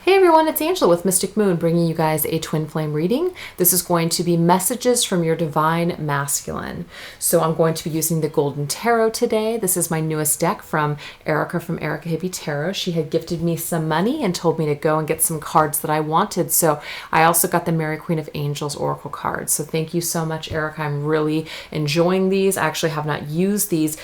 Hey everyone, it's Angela with Mystic Moon bringing you guys a twin flame reading. This is going to be messages from your divine masculine. So I'm going to be using the Golden Tarot today. This is my newest deck from Erica Hippie Tarot. She had gifted me some money and told me to go and get some cards that I wanted. So I also got the Mary Queen of Angels Oracle cards. So thank you so much, Erica. I'm really enjoying these. I actually have not used these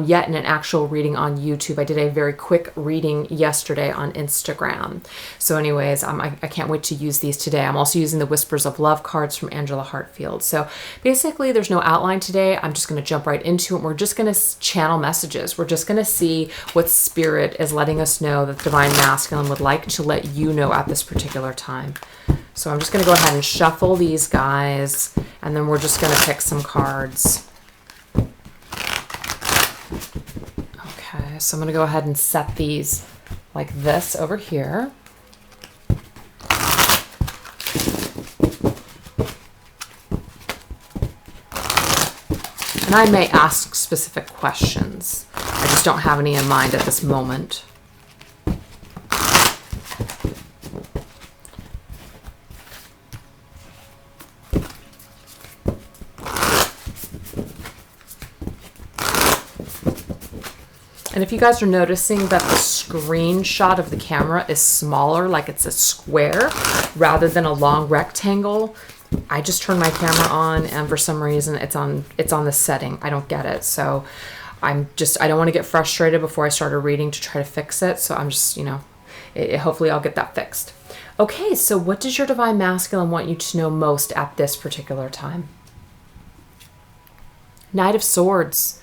yet in an actual reading on YouTube. I did a very quick reading yesterday on Instagram. So anyways, I can't wait to use these today. I'm also using the Whispers of Love cards from Angela Hartfield. So basically there's no outline today. I'm just going to jump right into it. We're just going to channel messages. We're just going to see what spirit is letting us know that the divine masculine would like to let you know at this particular time. So I'm just going to go ahead and shuffle these guys, and then we're just going to pick some cards. Okay, so I'm going to go ahead and set these like this over here. And I may ask specific questions. I just don't have any in mind at this moment. And if you guys are noticing that the screenshot of the camera is smaller, like it's a square rather than a long rectangle, I just turned my camera on and for some reason it's on the setting. I don't get it. So I don't want to get frustrated before I start a reading to try to fix it. So I'm just, hopefully I'll get that fixed. Okay, so what does your divine masculine want you to know most at this particular time? Knight of Swords.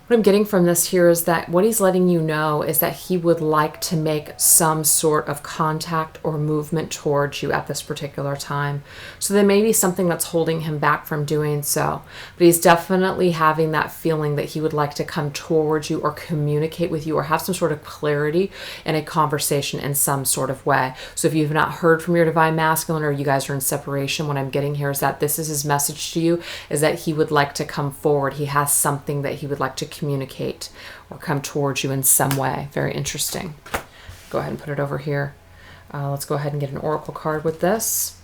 What I'm getting from this here is that what he's letting you know is that he would like to make some sort of contact or movement towards you at this particular time. So there may be something that's holding him back from doing so, but he's definitely having that feeling that he would like to come towards you or communicate with you or have some sort of clarity in a conversation in some sort of way. So if you've not heard from your divine masculine or you guys are in separation, what I'm getting here is that this is his message to you, is that he would like to come forward. He has something that he would like to communicate or come towards you in some way. Very interesting. Go ahead and put it over here. Let's go ahead and get an oracle card with this.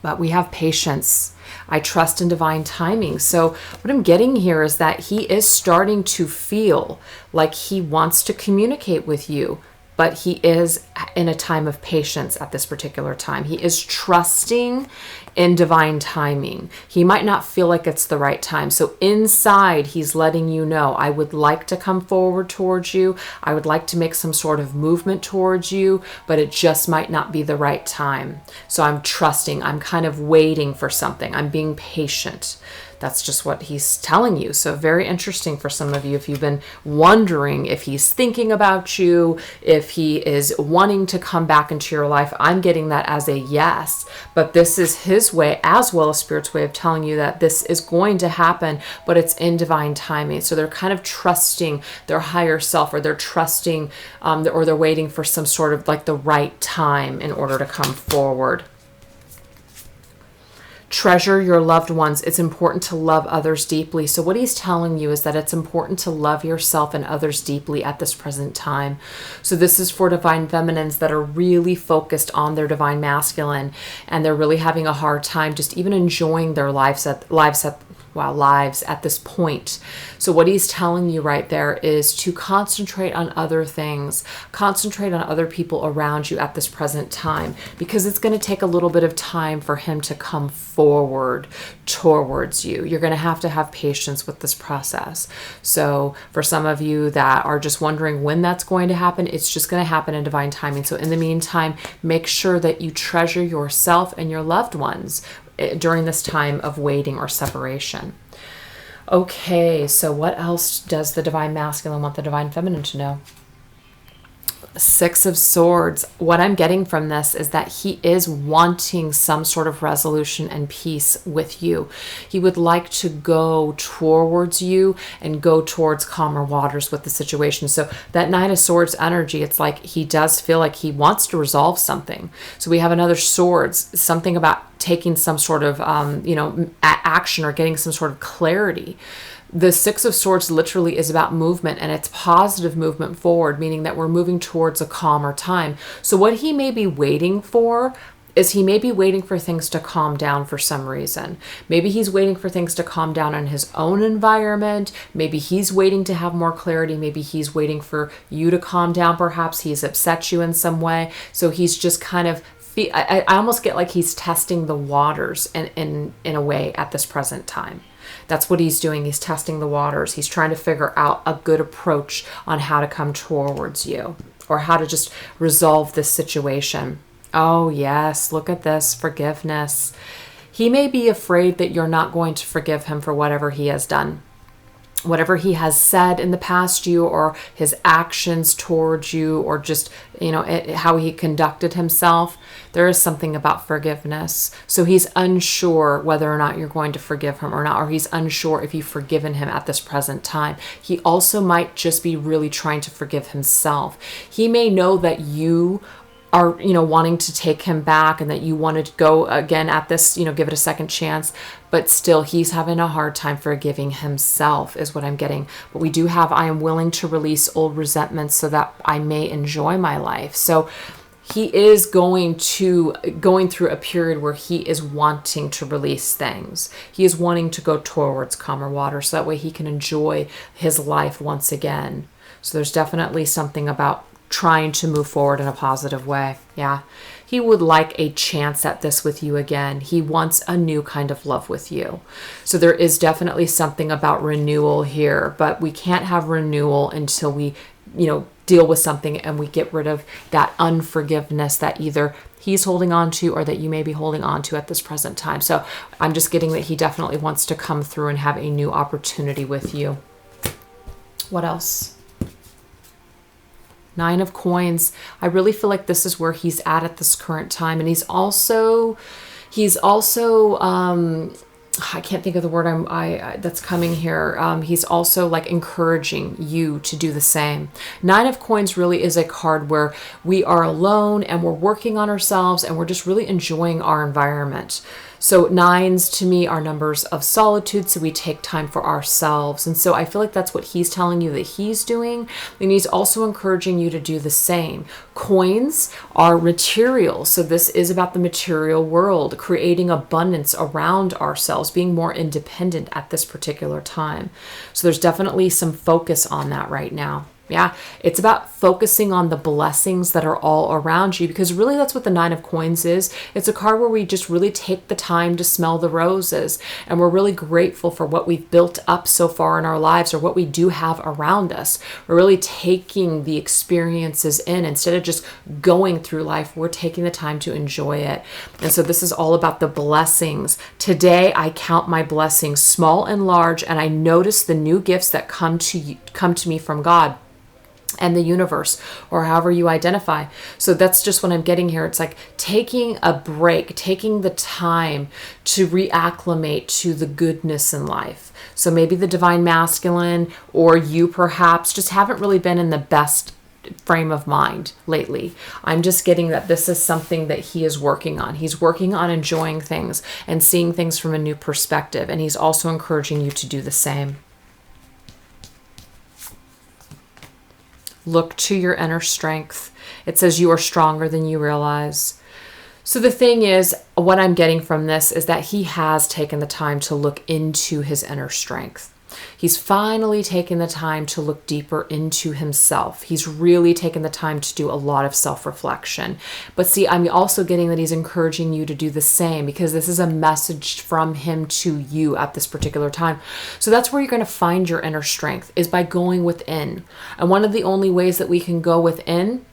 But we have patience. I trust in divine timing. So what I'm getting here is that he is starting to feel like he wants to communicate with you, but he is in a time of patience at this particular time. He is trusting in divine timing. He might not feel like it's the right time. So inside, he's letting you know, I would like to come forward towards you. I would like to make some sort of movement towards you, but it just might not be the right time. So I'm trusting. I'm kind of waiting for something. I'm being patient. That's just what he's telling you. So very interesting for some of you if you've been wondering if he's thinking about you, if he is wanting to come back into your life. I'm getting that as a yes, but this is his way as well as Spirit's way of telling you that this is going to happen, but it's in divine timing. So they're kind of trusting their higher self, or they're trusting or they're waiting for some sort of like the right time in order to come forward. Treasure your loved ones. It's important to love others deeply. So what he's telling you is that it's important to love yourself and others deeply at this present time. So this is for divine feminines that are really focused on their divine masculine, and they're really having a hard time just even enjoying their lives at this point. So what he's telling you right there is to concentrate on other things, concentrate on other people around you at this present time, because it's going to take a little bit of time for him to come forward towards you. You're going to have patience with this process. So for some of you that are just wondering when that's going to happen, it's just going to happen in divine timing. So in the meantime, make sure that you treasure yourself and your loved ones during this time of waiting or separation. Okay, so what else does the divine masculine want the divine feminine to know? Six of Swords. What I'm getting from this is that he is wanting some sort of resolution and peace with you. He would like to go towards you and go towards calmer waters with the situation. So that Nine of Swords energy, it's like he does feel like he wants to resolve something. So we have another Swords, something about taking some sort of, action or getting some sort of clarity. The Six of Swords literally is about movement, and it's positive movement forward, meaning that we're moving towards a calmer time. So what he may be waiting for is he may be waiting for things to calm down for some reason. Maybe he's waiting for things to calm down in his own environment. Maybe he's waiting to have more clarity. Maybe he's waiting for you to calm down. Perhaps he's upset you in some way. So he's just kind of, I almost get like he's testing the waters in a way at this present time. That's what he's doing. He's testing the waters. He's trying to figure out a good approach on how to come towards you or how to just resolve this situation. Oh, yes. Look at this. Forgiveness. He may be afraid that you're not going to forgive him for whatever he has done. Whatever he has said in the past you, or his actions towards you, or just, how he conducted himself. There is something about forgiveness. So he's unsure whether or not you're going to forgive him or not, or he's unsure if you've forgiven him at this present time. He also might just be really trying to forgive himself. He may know that you are, wanting to take him back and that you want to go again at this, give it a second chance, but still he's having a hard time forgiving himself is what I'm getting. But we do have, I am willing to release old resentments so that I may enjoy my life. So he is going through a period where he is wanting to release things. He is wanting to go towards calmer water so that way he can enjoy his life once again. So there's definitely something about trying to move forward in a positive way. Yeah. He would like a chance at this with you again. He wants a new kind of love with you. So there is definitely something about renewal here, but we can't have renewal until we, deal with something and we get rid of that unforgiveness that either he's holding on to or that you may be holding on to at this present time. So I'm just getting that he definitely wants to come through and have a new opportunity with you. What else? Nine of Coins. I really feel like this is where he's at this current time. And he's also, I can't think of the word that's coming here. He's also like encouraging you to do the same. Nine of Coins really is a card where we are alone and we're working on ourselves and we're just really enjoying our environment. So nines to me are numbers of solitude. So we take time for ourselves. And so I feel like that's what he's telling you that he's doing. And he's also encouraging you to do the same. Coins are material. So this is about the material world, creating abundance around ourselves, being more independent at this particular time. So there's definitely some focus on that right now. Yeah, it's about focusing on the blessings that are all around you, because really that's what the Nine of Coins is. It's a card where we just really take the time to smell the roses, and we're really grateful for what we've built up so far in our lives or what we do have around us. We're really taking the experiences in instead of just going through life. We're taking the time to enjoy it. And so this is all about the blessings. Today, I count my blessings small and large, and I notice the new gifts that come to me from God and the universe, or however you identify. So that's just what I'm getting here. It's like taking a break, taking the time to reacclimate to the goodness in life. So maybe the divine masculine or you perhaps just haven't really been in the best frame of mind lately. I'm just getting that this is something that he is working on. He's working on enjoying things and seeing things from a new perspective. And he's also encouraging you to do the same. Look to your inner strength. It says you are stronger than you realize. So the thing is, what I'm getting from this is that he has taken the time to look into his inner strength. He's finally taken the time to look deeper into himself. He's really taken the time to do a lot of self-reflection. But see, I'm also getting that he's encouraging you to do the same, because this is a message from him to you at this particular time. So that's where you're going to find your inner strength, is by going within. And one of the only ways that we can go within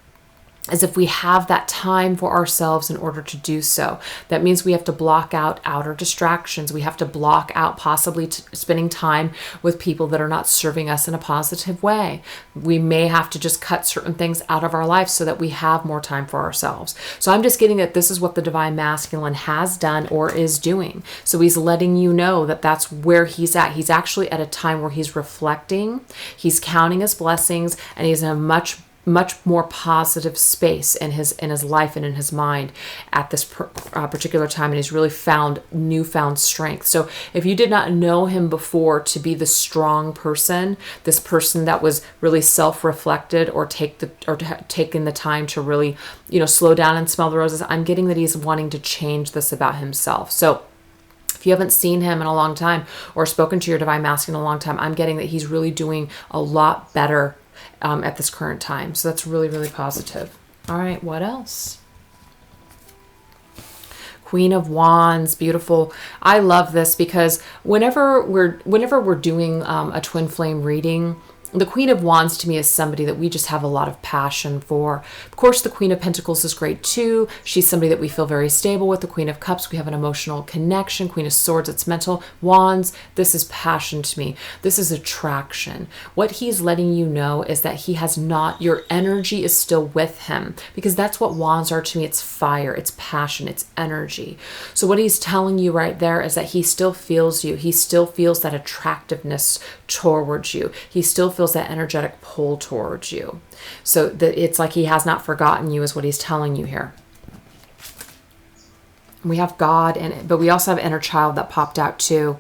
is if we have that time for ourselves in order to do so. That means we have to block out outer distractions. We have to block out possibly spending time with people that are not serving us in a positive way. We may have to just cut certain things out of our life so that we have more time for ourselves. So I'm just getting that this is what the divine masculine has done or is doing. So he's letting you know that that's where he's at. He's actually at a time where he's reflecting, he's counting his blessings, and he's in a much much more positive space in his life and in his mind at this particular time, and he's really found newfound strength. So if you did not know him before to be the strong person, this person that was really self-reflected, or taking the time to really, slow down and smell the roses, I'm getting that he's wanting to change this about himself. So if you haven't seen him in a long time or spoken to your divine masculine in a long time, I'm getting that he's really doing a lot better at this current time. So that's really, really positive. All right, what else? Queen of Wands, beautiful. I love this because whenever we're doing a twin flame reading, the Queen of Wands to me is somebody that we just have a lot of passion for. Of course, the Queen of Pentacles is great too. She's somebody that we feel very stable with. The Queen of Cups, we have an emotional connection. Queen of Swords, it's mental. Wands, this is passion to me. This is attraction. What he's letting you know is that he has not, your energy is still with him, because that's what Wands are to me. It's fire, it's passion, it's energy. So what he's telling you right there is that he still feels you. He still feels that attractiveness towards you. He still feels that energetic pull towards you. So that it's like he has not forgotten you is what he's telling you here. We have God in it, but we also have inner child that popped out too.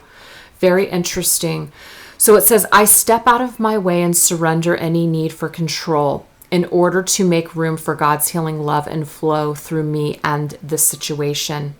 Very interesting. So it says, I step out of my way and surrender any need for control in order to make room for God's healing love and flow through me and this situation.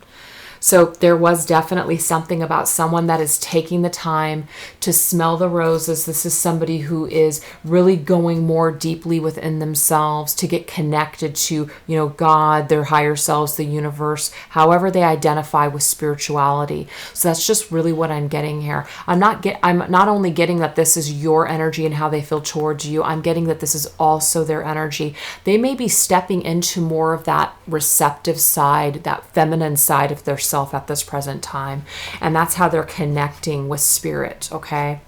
So there was definitely something about someone that is taking the time to smell the roses. This is somebody who is really going more deeply within themselves to get connected to, God, their higher selves, the universe, however they identify with spirituality. So that's just really what I'm getting here. I'm not only getting that this is your energy and how they feel towards you, I'm getting that this is also their energy. They may be stepping into more of that receptive side, that feminine side of their self at this present time, and that's how they're connecting with spirit. Okay,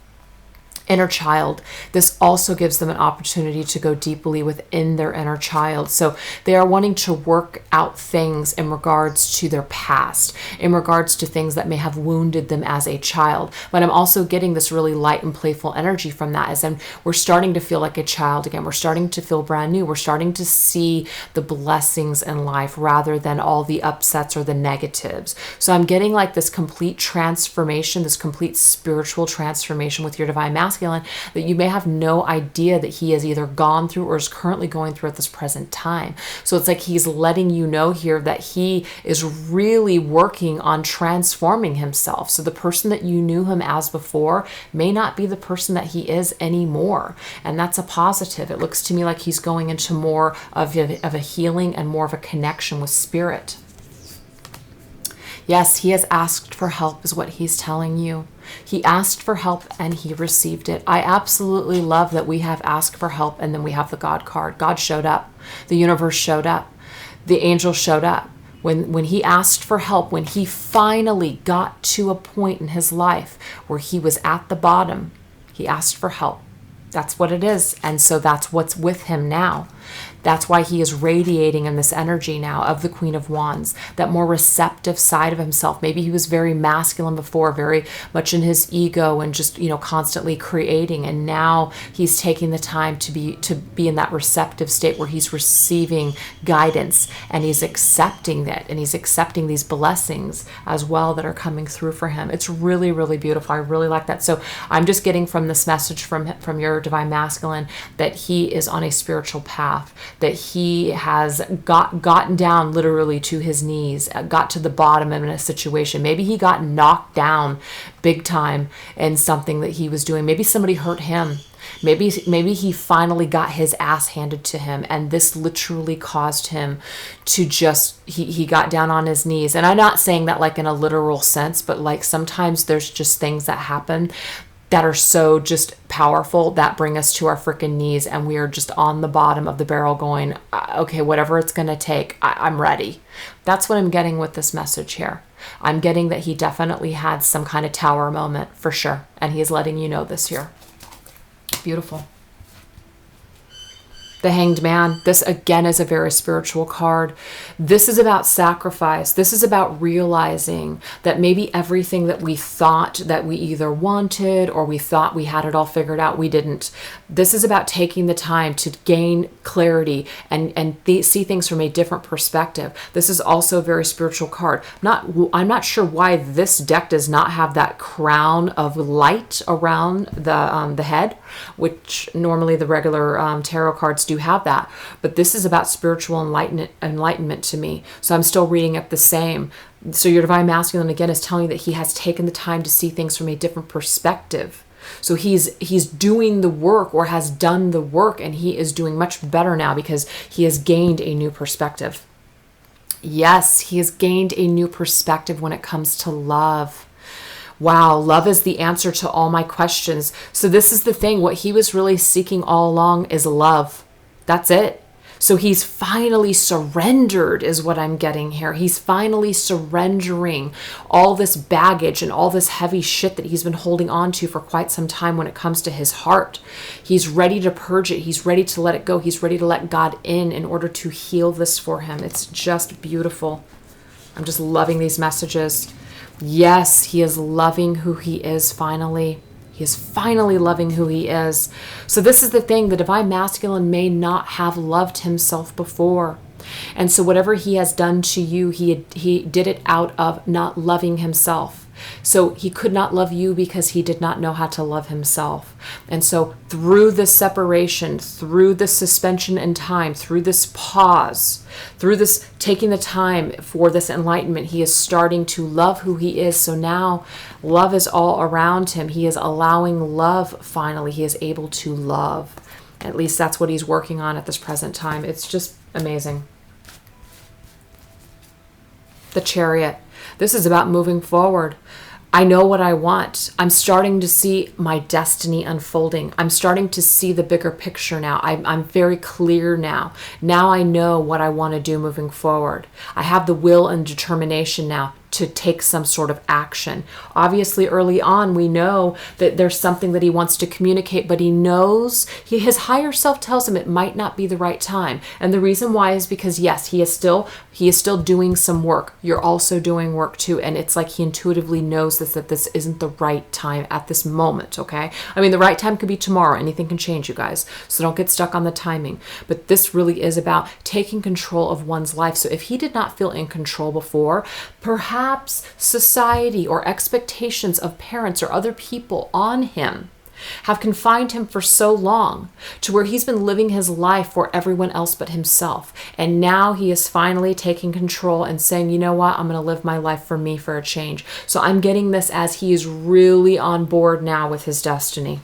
inner child, this also gives them an opportunity to go deeply within their inner child. So they are wanting to work out things in regards to their past, in regards to things that may have wounded them as a child. But I'm also getting this really light and playful energy from that, as in we're starting to feel like a child again. We're starting to feel brand new. We're starting to see the blessings in life rather than all the upsets or the negatives. So I'm getting like this complete transformation, this complete spiritual transformation with your divine masculine that you may have no idea that he has either gone through or is currently going through at this present time. So it's like he's letting you know here that he is really working on transforming himself. So the person that you knew him as before may not be the person that he is anymore. And that's a positive. It looks to me like he's going into more of a healing and more of a connection with spirit. Yes, he has asked for help is what he's telling you. He asked for help and he received it. I absolutely love that we have asked for help and then we have the God card. God showed up. The universe showed up. The angel showed up. When he asked for help, when he finally got to a point in his life where he was at the bottom, he asked for help. That's what it is. And so that's what's with him now. That's why he is radiating in this energy now of the Queen of Wands, that more receptive side of himself. Maybe he was very masculine before, very much in his ego and just, constantly creating. And now he's taking the time to be in that receptive state where he's receiving guidance and he's accepting that, and he's accepting these blessings as well that are coming through for him. It's really, really beautiful. I really like that. So I'm just getting from this message from your divine masculine that he is on a spiritual path, that he has gotten down literally to his knees, got to the bottom of a situation. Maybe he got knocked down big time in something that he was doing. Maybe somebody hurt him. Maybe he finally got his ass handed to him, and this literally caused him to just, he got down on his knees. And I'm not saying that like in a literal sense, but like sometimes there's just things that happen that are so just powerful that bring us to our freaking knees, and we are just on the bottom of the barrel going, okay, whatever it's going to take, I'm ready. That's what I'm getting with this message here. I'm getting that he definitely had some kind of tower moment for sure, and he is letting you know this here. Beautiful. The Hanged Man. This again is a very spiritual card. This is about sacrifice. This is about realizing that maybe everything that we thought that we either wanted or we thought we had it all figured out, we didn't. This is about taking the time to gain clarity and see things from a different perspective. This is also a very spiritual card. I'm not sure why this deck does not have that crown of light around the head, which normally the regular tarot cards do have that, but this is about spiritual enlightenment to me. So I'm still reading it the same. So your divine masculine again is telling you that he has taken the time to see things from a different perspective. So he's doing the work, or has done the work, and he is doing much better now because he has gained a new perspective. Yes, he has gained a new perspective when it comes to love. Wow, love is the answer to all my questions. So this is the thing. What he was really seeking all along is love. That's it. So he's finally surrendered is what I'm getting here. He's finally surrendering all this baggage and all this heavy shit that he's been holding on to for quite some time when it comes to his heart. He's ready to purge it. He's ready to let it go. He's ready to let God in order to heal this for him. It's just beautiful. I'm just loving these messages. Yes, he is loving who he is finally. He is finally loving who he is. So this is the thing. The divine masculine may not have loved himself before. And so whatever he has done to you, he did it out of not loving himself. So he could not love you because he did not know how to love himself. And so through this separation, through this suspension in time, through this pause, through this taking the time for this enlightenment, he is starting to love who he is. So now love is all around him. He is allowing love finally. He is able to love. At least that's what he's working on at this present time. It's just amazing. The Chariot. This is about moving forward. I know what I want. I'm starting to see my destiny unfolding. I'm starting to see the bigger picture now. I'm very clear now. Now I know what I want to do moving forward. I have the will and determination now to take some sort of action. Obviously, early on, we know that there's something that he wants to communicate, but he knows, his higher self tells him it might not be the right time. And the reason why is because, yes, he is still doing some work. You're also doing work too. And it's like he intuitively knows that this isn't the right time at this moment, okay? I mean, the right time could be tomorrow. Anything can change, you guys. So don't get stuck on the timing. But this really is about taking control of one's life. So if he did not feel in control before, perhaps society or expectations of parents or other people on him have confined him for so long to where he's been living his life for everyone else but himself. And now he is finally taking control and saying, you know what, I'm going to live my life for me for a change. So I'm getting this as he is really on board now with his destiny.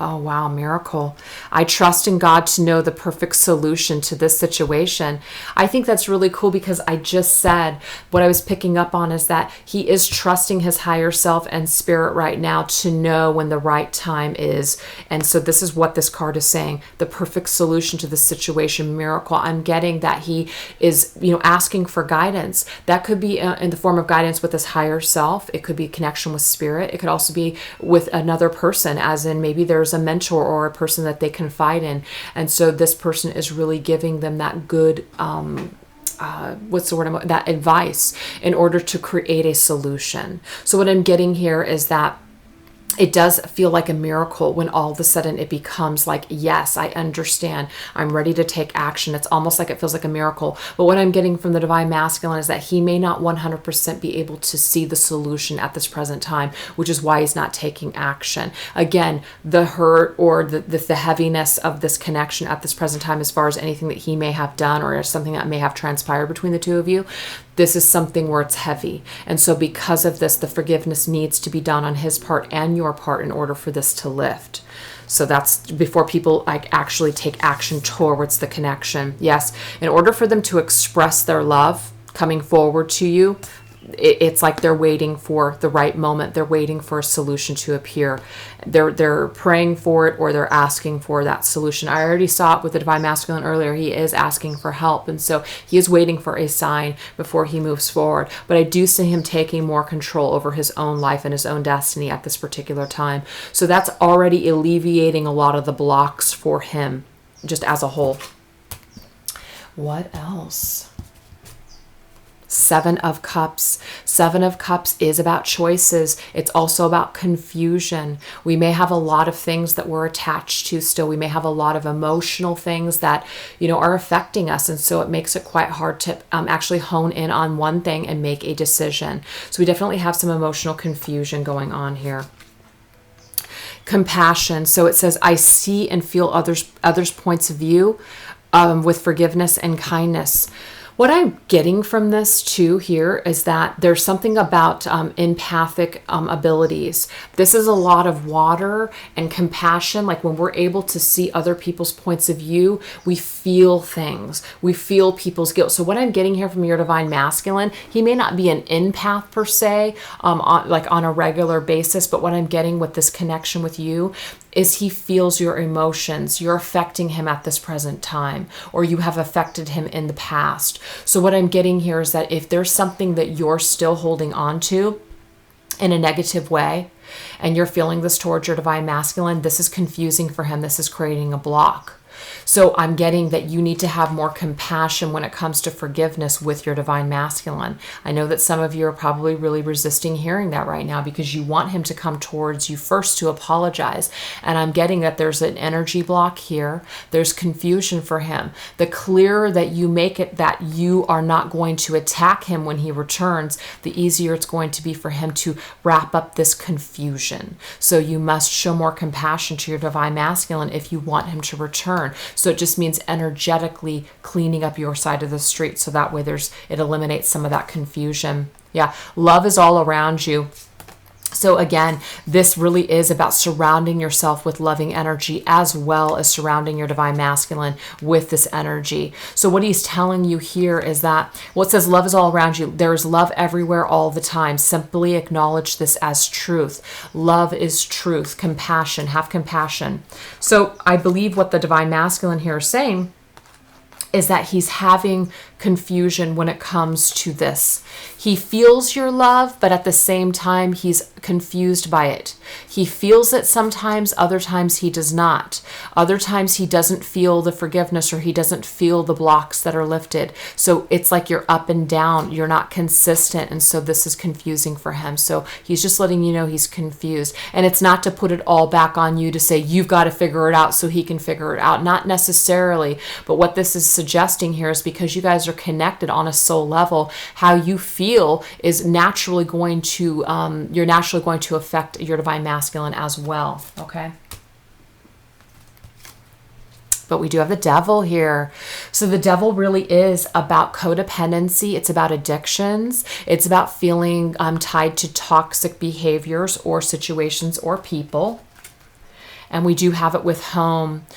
Oh, wow, miracle. I trust in God to know the perfect solution to this situation. I think that's really cool because I just said what I was picking up on is that he is trusting his higher self and spirit right now to know when the right time is. And so this is what this card is saying, the perfect solution to the situation, miracle. I'm getting that he is, asking for guidance. That could be in the form of guidance with his higher self. It could be connection with spirit. It could also be with another person, as in maybe there's a mentor or a person that they confide in, and so this person is really giving them that good that advice in order to create a solution. So what I'm getting here is that it does feel like a miracle when all of a sudden it becomes like, yes, I understand. I'm ready to take action. It's almost like it feels like a miracle. But what I'm getting from the divine masculine is that he may not 100% be able to see the solution at this present time, which is why he's not taking action. Again, the hurt or the heaviness of this connection at this present time, as far as anything that he may have done or something that may have transpired between the two of you, this is something where it's heavy. And so because of this, the forgiveness needs to be done on his part and your part in order for this to lift. So that's before people actually take action towards the connection. Yes, in order for them to express their love coming forward to you, it's like they're waiting for the right moment. They're waiting for a solution to appear. They're praying for it, or they're asking for that solution. I already saw it with the divine masculine earlier. He is asking for help, and so he is waiting for a sign before he moves forward. But I do see him taking more control over his own life and his own destiny at this particular time. So that's already alleviating a lot of the blocks for him. just as a whole. What else? Seven of Cups. Seven of Cups is about choices. It's also about confusion. We may have a lot of things that we're attached to still. We may have a lot of emotional things that, are affecting us. And so it makes it quite hard to actually hone in on one thing and make a decision. So we definitely have some emotional confusion going on here. Compassion. So it says, I see and feel others' points of view with forgiveness and kindness. What I'm getting from this too here is that there's something about empathic abilities. This is a lot of water and compassion. Like when we're able to see other people's points of view, we feel things. We feel people's guilt. So what I'm getting here from your divine masculine, he may not be an empath per se, on a regular basis, but what I'm getting with this connection with you is he feels your emotions. You're affecting him at this present time, or you have affected him in the past. So what I'm getting here is that if there's something that you're still holding on to in a negative way, and you're feeling this towards your divine masculine, this is confusing for him. This is creating a block. So I'm getting that you need to have more compassion when it comes to forgiveness with your divine masculine. I know that some of you are probably really resisting hearing that right now because you want him to come towards you first to apologize. And I'm getting that there's an energy block here. There's confusion for him. The clearer that you make it that you are not going to attack him when he returns, the easier it's going to be for him to wrap up this confusion. So you must show more compassion to your divine masculine if you want him to return. So it just means energetically cleaning up your side of the street. So that way it eliminates some of that confusion. Yeah. Love is all around you. So again, this really is about surrounding yourself with loving energy as well as surrounding your divine masculine with this energy. So what he's telling you here is that, well, it says love is all around you. There is love everywhere all the time. Simply acknowledge this as truth. Love is truth. Compassion. Have compassion. So I believe what the divine masculine here is saying is that he's having confusion when it comes to this. He feels your love, but at the same time, he's confused by it. He feels it sometimes, other times he does not. Other times he doesn't feel the forgiveness or he doesn't feel the blocks that are lifted. So it's like you're up and down, you're not consistent. And so this is confusing for him. So he's just letting you know he's confused. And it's not to put it all back on you to say, you've got to figure it out so he can figure it out. Not necessarily. But what this is suggesting here is because you guys are connected on a soul level, how you feel is naturally going to, you're naturally going to affect your divine masculine as well. Okay. But we do have the devil here. So the devil really is about codependency. It's about addictions. It's about feeling tied to toxic behaviors or situations or people. And we do have it with home.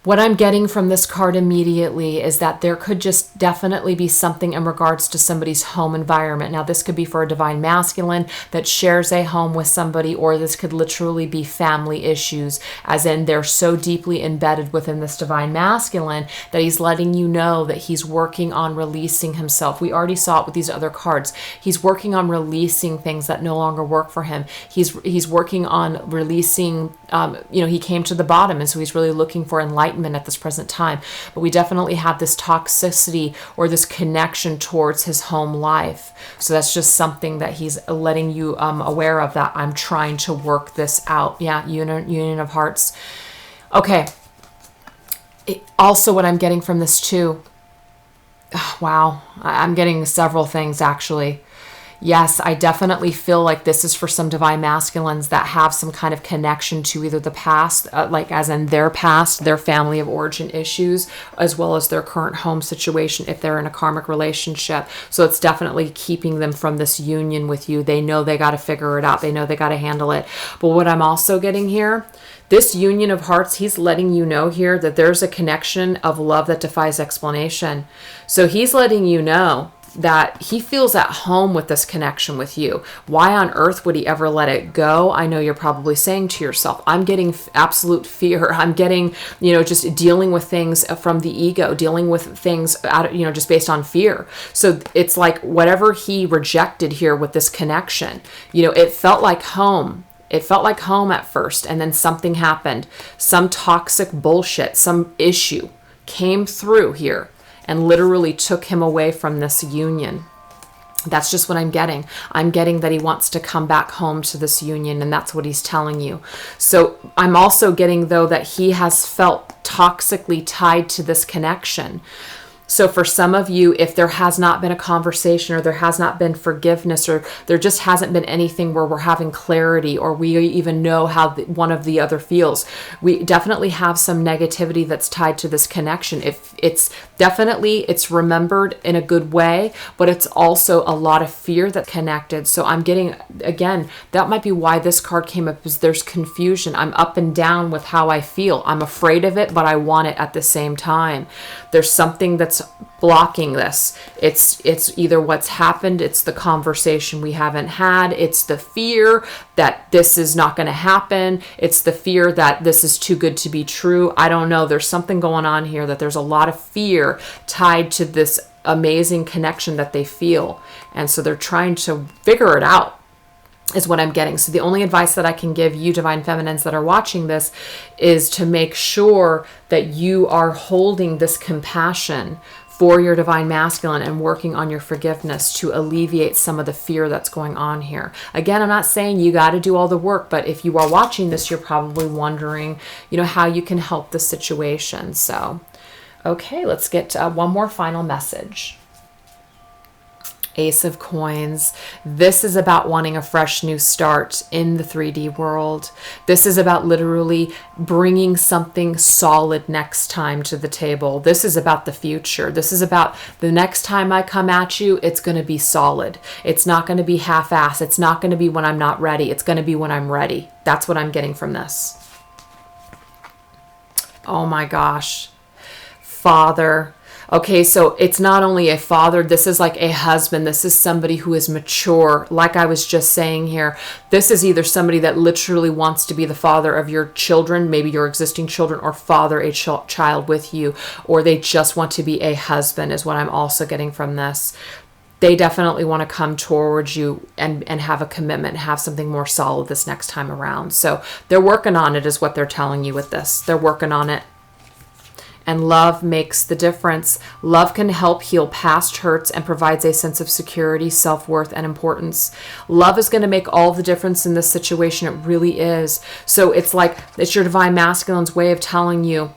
What I'm getting from this card immediately is that there could just definitely be something in regards to somebody's home environment. Now, this could be for a divine masculine that shares a home with somebody, or this could literally be family issues, as in they're so deeply embedded within this divine masculine that he's letting you know that he's working on releasing himself. We already saw it with these other cards. He's working on releasing things that no longer work for him. He's working on releasing, he came to the bottom, and so he's really looking for enlightenment at this present time. But we definitely have this toxicity or this connection towards his home life. So that's just something that he's letting you aware of, that I'm trying to work this out. Yeah, union of hearts. Okay. Also, what I'm getting from this too, wow, I'm getting several things actually. Yes, I definitely feel like this is for some divine masculines that have some kind of connection to either the past, like as in their past, their family of origin issues, as well as their current home situation if they're in a karmic relationship. So it's definitely keeping them from this union with you. They know they got to figure it out. They know they got to handle it. But what I'm also getting here, this union of hearts, he's letting you know here that there's a connection of love that defies explanation. So he's letting you know that he feels at home with this connection with you. Why on earth would he ever let it go? I know you're probably saying to yourself, I'm getting absolute fear. I'm getting, just dealing with things from the ego, dealing with things out, just based on fear. So it's like whatever he rejected here with this connection, it felt like home. It felt like home at first, and then something happened. Some toxic bullshit, some issue came through here and literally took him away from this union. That's just what I'm getting. I'm getting that he wants to come back home to this union, and that's what he's telling you. So I'm also getting, though, that he has felt toxically tied to this connection. So for some of you, if there has not been a conversation, or there has not been forgiveness, or there just hasn't been anything where we're having clarity, or we even know how one of the other feels, we definitely have some negativity that's tied to this connection. If it's remembered in a good way, but it's also a lot of fear that's connected. So I'm getting, again, that might be why this card came up, is there's confusion. I'm up and down with how I feel. I'm afraid of it, but I want it at the same time. There's something that's blocking this. It's either what's happened, it's the conversation we haven't had, it's the fear that this is not going to happen, it's the fear that this is too good to be true. I don't know. There's something going on here, that there's a lot of fear tied to this amazing connection that they feel. And so they're trying to figure it out, is what I'm getting. So the only advice that I can give you, Divine Feminines that are watching this, is to make sure that you are holding this compassion for your Divine Masculine and working on your forgiveness to alleviate some of the fear that's going on here. Again, I'm not saying you got to do all the work, but if you are watching this, you're probably wondering, how you can help the situation. So, okay, let's get one more final message. Ace of Coins. This is about wanting a fresh new start in the 3D world. This is about literally bringing something solid next time to the table. This is about the future. This is about the next time I come at you, it's going to be solid. It's not going to be half-assed. It's not going to be when I'm not ready. It's going to be when I'm ready. That's what I'm getting from this. Oh my gosh. Father. Okay, so it's not only a father, this is like a husband. This is somebody who is mature. Like I was just saying here, this is either somebody that literally wants to be the father of your children, maybe your existing children, or father a child with you, or they just want to be a husband, is what I'm also getting from this. They definitely want to come towards you and have a commitment, have something more solid this next time around. So they're working on it, is what they're telling you with this. They're working on it. And love makes the difference. Love can help heal past hurts and provides a sense of security, self-worth, and importance. Love is going to make all the difference in this situation. It really is. So it's like, it's your Divine Masculine's way of telling you,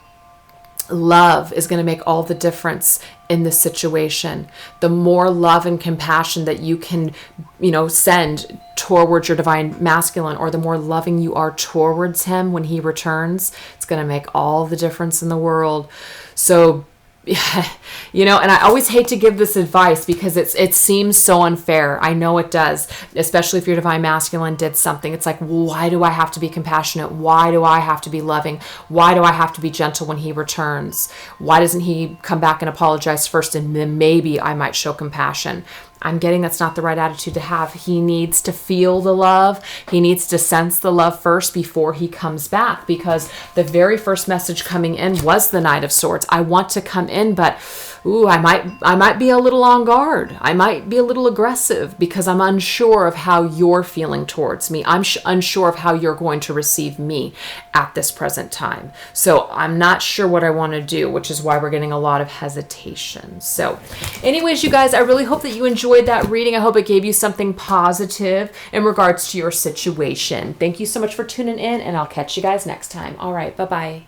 love is going to make all the difference in this situation. The more love and compassion that you can, send towards your Divine Masculine, or the more loving you are towards him when he returns, it's going to make all the difference in the world. So, and I always hate to give this advice because it seems so unfair. I know it does, especially if your Divine Masculine did something. It's like, why do I have to be compassionate? Why do I have to be loving? Why do I have to be gentle when he returns? Why doesn't he come back and apologize first, and then maybe I might show compassion? I'm getting that's not the right attitude to have. He needs to feel the love. He needs to sense the love first before he comes back, because the very first message coming in was the Knight of Swords. I want to come in, but I might be a little on guard. I might be a little aggressive because I'm unsure of how you're feeling towards me. I'm unsure of how you're going to receive me at this present time. So I'm not sure what I want to do, which is why we're getting a lot of hesitation. So anyways, you guys, I really hope that you enjoyed that reading. I hope it gave you something positive in regards to your situation. Thank you so much for tuning in, and I'll catch you guys next time. All right, bye-bye.